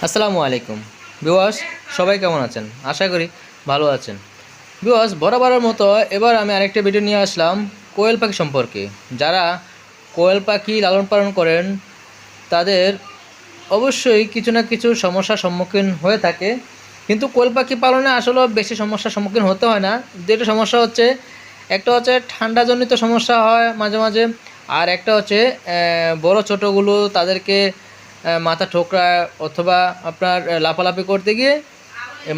আসসালামু আলাইকুম ভিউয়ার্স, সবাই কেমন আছেন? আশা করি ভালো আছেন। ভিউয়ার্স, বরাবরের মতো এবার আমি আরেকটা ভিডিও নিয়ে আসলাম কোয়েল পাখি সম্পর্কে। যারা কোয়েল পাখি লালন পালন করেন তাদের অবশ্যই কিছু না কিছু সমস্যার সম্মুখীন হয়ে থাকে, কিন্তু কোয়েল পাখি পালনে আসলে বেশি সমস্যার সম্মুখীন হতে হয় না। যেটা সমস্যা হচ্ছে, একটা হচ্ছে ঠান্ডাজনিত সমস্যা হয় মাঝে মাঝে, আর একটা হচ্ছে বড় ছোটোগুলো তাদেরকে মাথা ঠোকরায় অথবা আপনার লাফালাফি করতে গিয়ে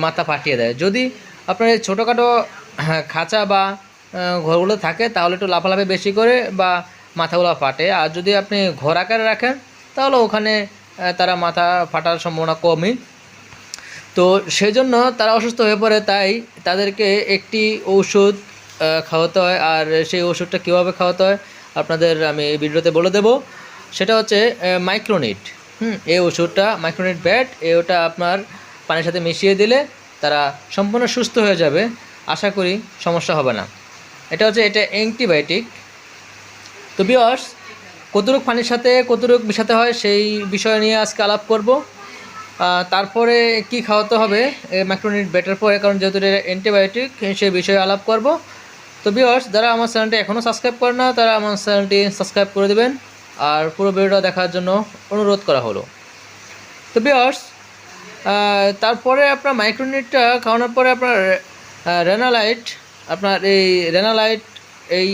মাথা ফাটিয়ে দেয়। যদি আপনার এই ছোটোখাটো খাঁচা বা ঘরগুলো থাকে তাহলে একটু লাফালাফি বেশি করে বা মাথাগুলো ফাটে, আর যদি আপনি ঘর আকারে রাখেন তাহলে ওখানে তারা মাথা ফাটার সম্ভাবনা কমই। তো সেই জন্য তারা অসুস্থ হয়ে পড়ে, তাই তাদেরকে একটি ঔষধ খাওয়াতে হয়। আর সেই ওষুধটা কীভাবে খাওয়াতে হয় আপনাদের আমি এই ভিডিওতে বলে দেব। সেটা হচ্ছে মাইক্রোনিট। এই ওষুধটা মাইক্রোনিট ব্যাট, ওটা আপনার পানির সাথে মিশিয়ে দিলে তারা সম্পূর্ণ সুস্থ হয়ে যাবে। আশা করি সমস্যা হবে না। এটা অ্যান্টিবায়োটিক। তো ভিউয়ার্স, কতটুক পানির সাথে কতটুক মিশাতে হয় সেই বিষয় নিয়ে আজকে আলাপ করব। তারপরে কি খাওয়াতে হবে ম্যাক্রোনিট ব্যাটার পরে, কারণ যেহেতু এটা অ্যান্টিবায়োটিক সেই বিষয়ে আলাপ করব। তো ভিউয়ার্স, যারা আমার চ্যানেলটি এখনও সাবস্ক্রাইব করে না তারা আমার চ্যানেলটি সাবস্ক্রাইব করে দেবেন, আর পুরো ভিডিওটা দেখার জন্য অনুরোধ করা হলো। তো ভিউয়ার্স, তারপরে আপনার মাইক্রোনিটটা খাওয়ানোর পরে আপনার রেনালাইট, আপনার এই রেনালাইট এই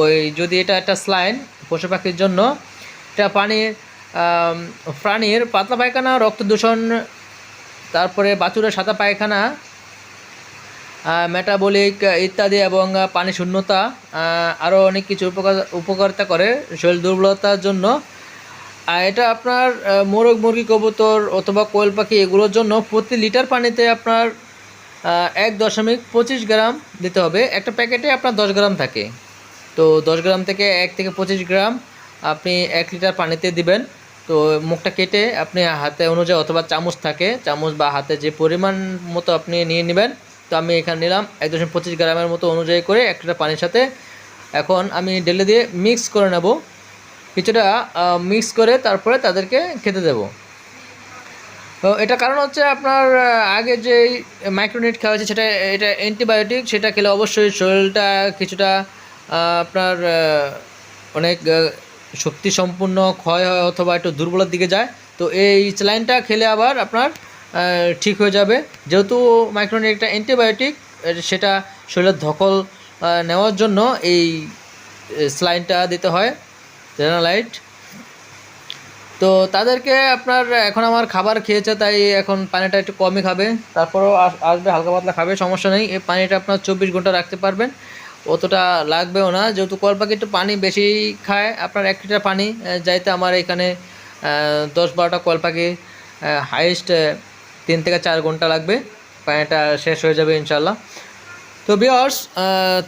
ওই যদি এটা একটা স্লাইন পশু পাখির জন্য, এটা প্রাণীর পাতলা পায়খানা, রক্ত দূষণ, তারপরে বাছুরের সাদা পায়খানা, মেটাবলিক ইত্যাদি এবং পানি শূন্যতা, আরও অনেক কিছু উপকারিতা করে শরীর দুর্বলতার জন্য। এটা আপনার মোরগ মুরগি কবুতর অথবা কোয়েল পাখি এগুলোর জন্য প্রতি লিটার পানিতে আপনার 1.25 গ্রাম দিতে হবে। একটা প্যাকেটে আপনার 10 গ্রাম থাকে, তো 10 গ্রাম থেকে 1 থেকে 25 গ্রাম আপনি 1 লিটার পানিতে দিবেন। তো মুখটা কেটে আপনি হাতে অনুযায়ী অথবা চামচ থাকে, চামচ বা হাতে যে পরিমাণ মতো আপনি নিয়ে নেবেন। তো আমি এখানে নিলাম 1.25 গ্রামের মতো অনুযায়ী করে 1 লিটার পানির সাথে। এখন আমি ঢেলে দিয়ে মিক্স করে নেব, কিছুটা মিক্স করে তারপরে তাদেরকে খেতে দেব। তো এটা কারণ হচ্ছে আপনার আগে যে মাইক্রোনিট খাওয়া হয়েছে এটা অ্যান্টিবায়োটিক, সেটা খেলে অবশ্যই শরীরটা কিছুটা আপনার অনেক শক্তি সম্পূর্ণ ক্ষয় হয় অথবা একটু দুর্বলের দিকে যায়। তো এই স্যালাইনটা খেলে আবার আপনার ঠিক হয়ে যাবে। যেহেতু মাইক্রোনিট একটা অ্যান্টিবায়োটিক, সেটা শরীরের ধকল নেওয়ার জন্য এই স্যালাইনটা দিতে হয়, রেনালাইট। তো তাদেরকে আপনার এখন আমার খাবার খেয়েছে তাই এখন পানিটা একটু কমই খাবে, তারপরেও আসবে, হালকা পাতলা খাবে, সমস্যা নেই। এই পানিটা আপনার 24 ঘন্টা রাখতে পারবেন, অতটা লাগবেও না। যেহেতু কোয়েল পাখি একটু পানি বেশি খায়, আপনার 1 লিটার পানি যাইতে আমার এখানে 10-12টা কোয়েল পাখি হাইয়েস্ট 3 থেকে 4 ঘন্টা লাগবে, পানিটা শেষ হয়ে যাবে ইনশাল্লাহ। তো ভিউয়ার্স,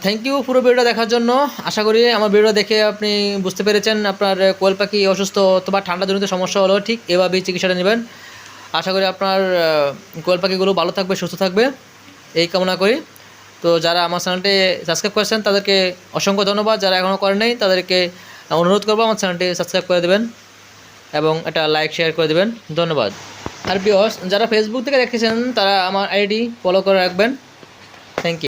থ্যাংক ইউ পুরো ভিডিওটা দেখার জন্য। আশা করি আমার ভিডিও দেখে আপনি বুঝতে পেরেছেন আপনার কোয়েল পাখি অসুস্থ অথবা ঠান্ডাজনিত সমস্যা হলো ঠিক এভাবেই চিকিৎসাটা নেবেন। আশা করি আপনার কোয়েল পাখিগুলো ভালো থাকবে, সুস্থ থাকবে, এই কামনা করি। তো যারা আমার চ্যানেলটি সাবস্ক্রাইব করেছেন তাদেরকে অসংখ্য ধন্যবাদ, যারা এখনও করেন নাই তাদেরকে অনুরোধ করবো আমার চ্যানেলটি সাবস্ক্রাইব করে দেবেন এবং এটা লাইক শেয়ার করে দেবেন। ধন্যবাদ। আর ভিউয়ার্স, যারা ফেসবুক থেকে দেখেছেন তারা আমার আইডি ফলো করে রাখবেন। Thank you.